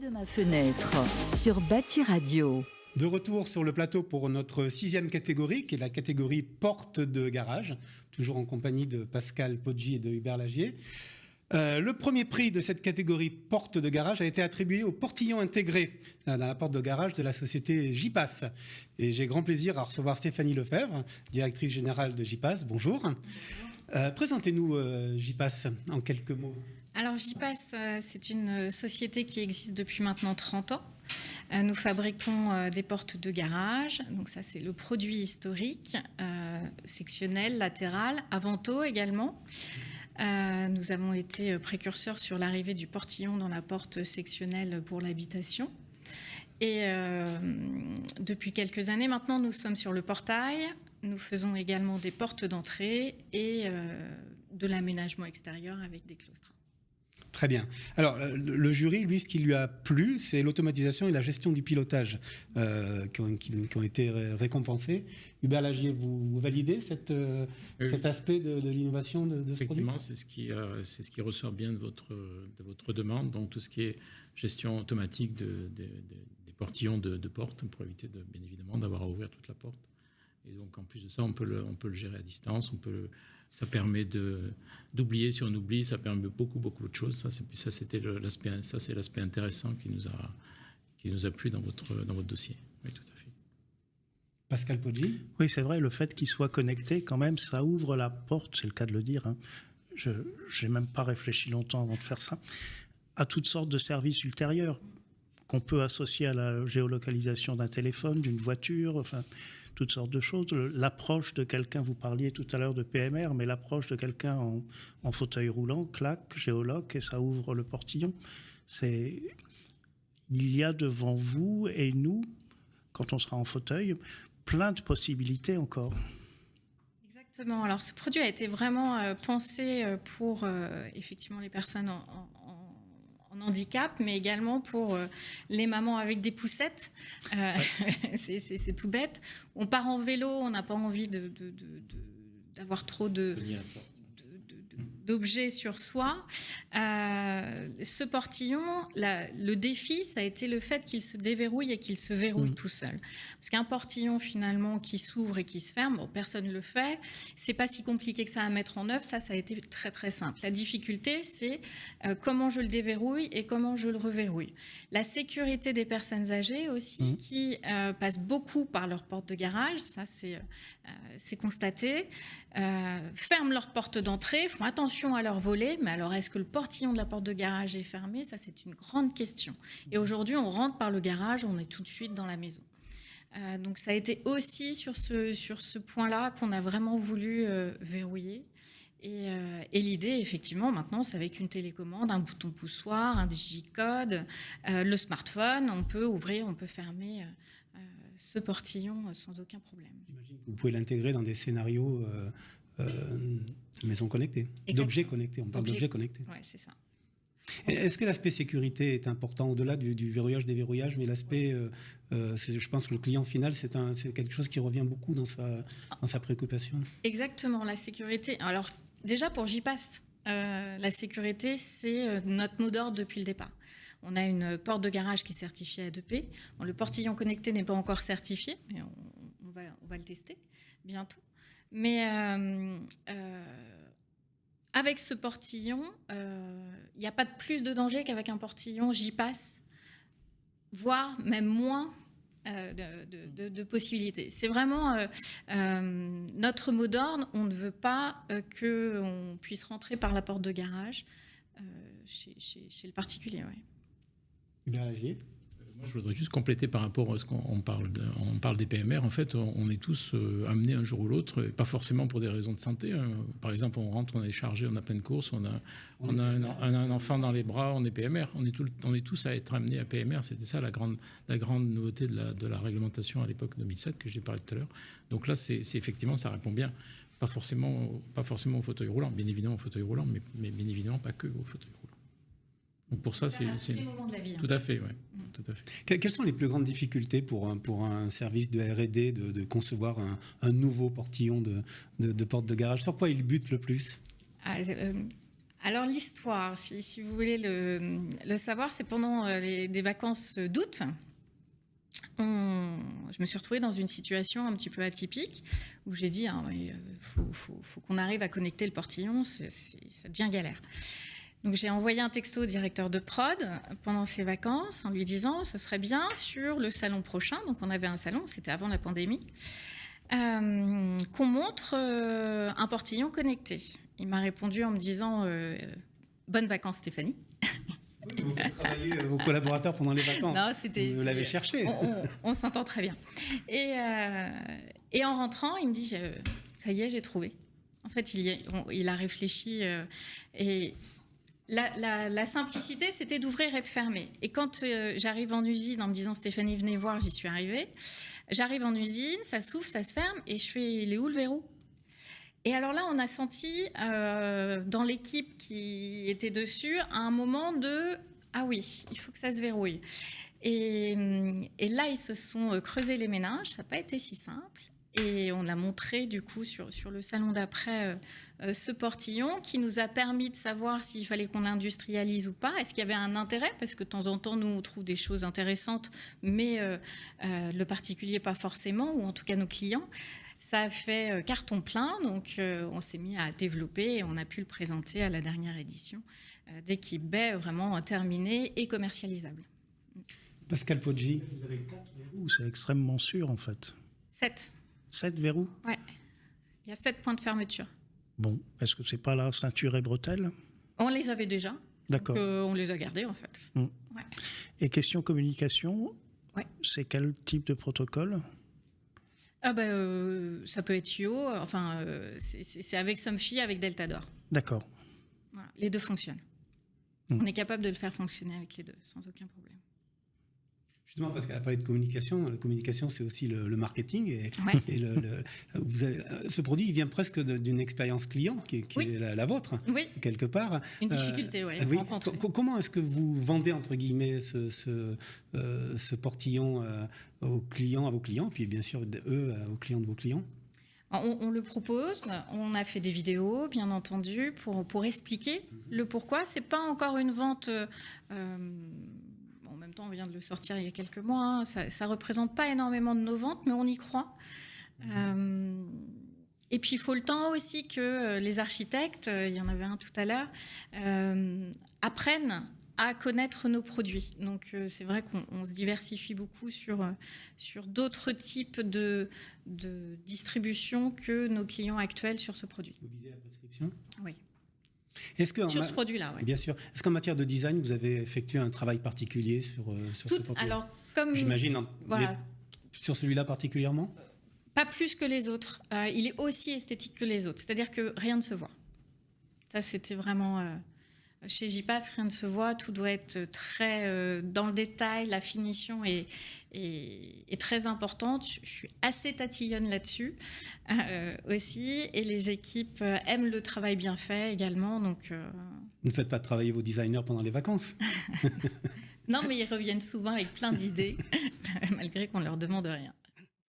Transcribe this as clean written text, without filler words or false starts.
de ma fenêtre sur Bâti Radio. De retour sur le plateau pour notre 6e catégorie, qui est la catégorie porte de garage, toujours en compagnie de Pascal Poggi et de Hubert Lagier. Le premier prix de cette catégorie porte de garage a été attribué au portillon intégré dans la porte de garage de la société JPass. Et j'ai grand plaisir à recevoir Stéphanie Lefebvre, directrice générale de JPass. Bonjour. Présentez-nous JPass en quelques mots. Alors JPass, c'est une société qui existe depuis maintenant 30 ans. Nous fabriquons des portes de garage, donc ça c'est le produit historique, sectionnel, latéral, avanteau également. Nous avons été précurseurs sur l'arrivée du portillon dans la porte sectionnelle pour l'habitation. Et depuis quelques années maintenant, nous sommes sur le portail. Nous faisons également des portes d'entrée et de l'aménagement extérieur avec des claustras. Très bien. Alors, le jury, lui, ce qui lui a plu, c'est l'automatisation et la gestion du pilotage qui ont été récompensés. Hubert Lagier, vous validez cet aspect de l'innovation de ce produit ? Effectivement, c'est ce qui ressort bien de votre demande. Donc, tout ce qui est gestion automatique des portillons de porte pour éviter, bien évidemment, d'avoir à ouvrir toute la porte. Et donc, en plus de ça, on peut le gérer à distance. Ça permet d'oublier si on oublie. Ça permet beaucoup de choses. C'est l'aspect intéressant qui nous a plu dans votre dossier. Oui, tout à fait. Pascal Poggi. Oui, c'est vrai. Le fait qu'il soit connecté, quand même, ça ouvre la porte. C'est le cas de le dire. Je n'ai même pas réfléchi longtemps avant de faire ça. À toutes sortes de services ultérieurs qu'on peut associer à la géolocalisation d'un téléphone, d'une voiture, enfin, toutes sortes de choses. L'approche de quelqu'un, vous parliez tout à l'heure de PMR, mais l'approche de quelqu'un en fauteuil roulant, clac, géoloc, et ça ouvre le portillon. Il y a devant vous et nous, quand on sera en fauteuil, plein de possibilités encore. Exactement. Alors, ce produit a été vraiment pensé pour effectivement les personnes en handicap, mais également pour les mamans avec des poussettes. C'est tout bête. On part en vélo, on n'a pas envie d'avoir trop d'objets sur soi. Ce portillon, le défi, ça a été le fait qu'il se déverrouille et qu'il se verrouille tout seul. Parce qu'un portillon, finalement, qui s'ouvre et qui se ferme, bon, personne ne le fait. C'est pas si compliqué que ça à mettre en œuvre. Ça a été très, très simple. La difficulté, c'est comment je le déverrouille et comment je le reverrouille. La sécurité des personnes âgées aussi, qui passent beaucoup par leur porte de garage, ça, c'est constaté, ferment leur porte d'entrée, font attention à leur volet, mais alors est-ce que le portillon de la porte de garage est fermé ? Ça, c'est une grande question. Et aujourd'hui, on rentre par le garage, on est tout de suite dans la maison. Donc ça a été aussi sur ce point-là qu'on a vraiment voulu verrouiller. Et l'idée, effectivement, maintenant, c'est avec une télécommande, un bouton poussoir, un digicode, le smartphone, on peut ouvrir, on peut fermer ce portillon sans aucun problème. J'imagine que vous pouvez l'intégrer dans des scénarios de maisons connectées, d'objets connectés. On parle d'objets connectés. Oui, c'est ça. Est-ce que l'aspect sécurité est important au-delà du verrouillage, déverrouillage, mais l'aspect, je pense que le client final, c'est quelque chose qui revient beaucoup dans sa préoccupation. Exactement, la sécurité. Alors, déjà pour JPass, la sécurité, c'est notre mot d'ordre depuis le départ. On a une porte de garage qui est certifiée A2P. Bon, le portillon connecté n'est pas encore certifié, mais on va le tester bientôt. Mais avec ce portillon, il n'y a pas de plus de danger qu'avec un portillon JPass, voire même moins de possibilités. C'est vraiment notre mot d'ordre. On ne veut pas qu'on puisse rentrer par la porte de garage chez le particulier. Ouais. Hubert Lagier. Moi, je voudrais juste compléter par rapport à ce qu'on parle. On parle des PMR. En fait, on est tous amenés un jour ou l'autre, et pas forcément pour des raisons de santé. Par exemple, on rentre, on est chargé, on a plein de courses, on a un enfant dans les bras, on est PMR. On est tous à être amenés à PMR. C'était ça la grande nouveauté de la réglementation à l'époque 2007 que j'ai parlé tout à l'heure. Donc là, c'est effectivement, ça répond bien. Pas forcément au fauteuil roulant, bien évidemment au fauteuil roulant, mais bien évidemment pas que au fauteuil roulant. Donc pour ça, c'est les moments de la vie. Tout à fait, oui. Tout à fait. Quelles sont les plus grandes difficultés pour un service de R&D de concevoir un nouveau portillon de porte de garage ? Sur quoi il bute le plus ? Alors l'histoire, si vous voulez le savoir, c'est pendant des vacances d'août. Je me suis retrouvée dans une situation un petit peu atypique où j'ai dit faut qu'on arrive à connecter le portillon, ça devient galère. Donc j'ai envoyé un texto au directeur de prod pendant ces vacances en lui disant ce serait bien sur le salon prochain, donc on avait un salon, c'était avant la pandémie, qu'on montre un portillon connecté. Il m'a répondu en me disant bonnes vacances Stéphanie. Vous faites travailler vos collaborateurs pendant les vacances. Non, vous l'avez cherché. On s'entend très bien. Et en rentrant, il me dit ça y est, j'ai trouvé. En fait, il a réfléchi. Et la simplicité, c'était d'ouvrir et de fermer. Et quand j'arrive en usine en me disant Stéphanie, venez voir, j'y suis arrivée. J'arrive en usine, ça s'ouvre, ça se ferme, et je fais il est où le verrou ? Et alors là, on a senti dans l'équipe qui était dessus à un moment de ah oui, il faut que ça se verrouille. Et là, ils se sont creusés les méninges. Ça n'a pas été si simple. Et on a montré du coup sur le salon d'après ce portillon qui nous a permis de savoir s'il fallait qu'on l'industrialise ou pas. Est-ce qu'il y avait un intérêt ? Parce que de temps en temps, nous, on trouve des choses intéressantes, mais le particulier pas forcément, ou en tout cas nos clients. Ça a fait carton plein, donc on s'est mis à développer et on a pu le présenter à la dernière édition d'Équipe Bay, vraiment terminé et commercialisable. Pascal Poggi. Vous avez 4 verrous, c'est extrêmement sûr en fait. 7. 7 verrous ? Ouais. Il y a 7 points de fermeture. Bon, est-ce que c'est pas la ceinture et bretelles ? On les avait déjà. D'accord. On les a gardés en fait. Ouais. Et question communication, c'est quel type de protocole ? Ça peut être IO, c'est avec Somfy, avec Deltador. D'accord. Voilà, les deux fonctionnent. On est capable de le faire fonctionner avec les deux, sans aucun problème. Justement, parce qu'elle a parlé de communication. La communication, c'est aussi le marketing. Et ce produit, il vient presque d'une expérience client qui est la vôtre, quelque part. Une difficulté, oui. Comment est-ce que vous vendez, entre guillemets, ce portillon à vos clients, puis bien sûr, aux clients de vos clients ? On le propose, on a fait des vidéos, bien entendu, pour expliquer le pourquoi. Ce n'est pas encore une vente... En même temps, on vient de le sortir il y a quelques mois. Ça ne représente pas énormément de nos ventes, mais on y croit. Et puis, il faut le temps aussi que les architectes, il y en avait un tout à l'heure, apprennent à connaître nos produits. Donc, c'est vrai qu'on se diversifie beaucoup sur d'autres types de distribution que nos clients actuels sur ce produit. Vous visez la prescription ? Oui. Sur ce produit-là, oui. Bien sûr. Est-ce qu'en matière de design, vous avez effectué un travail particulier sur ce portillon ? Alors, comme j'imagine, sur celui-là particulièrement ? Pas plus que les autres. Il est aussi esthétique que les autres. C'est-à-dire que rien ne se voit. Ça, c'était vraiment... chez JPass, rien ne se voit. Tout doit être très dans le détail. La finition est très importante. Je suis assez tatillonne là-dessus aussi. Et les équipes aiment le travail bien fait également. Donc, Vous ne faites pas travailler vos designers pendant les vacances ? Non, mais ils reviennent souvent avec plein d'idées, malgré qu'on ne leur demande rien.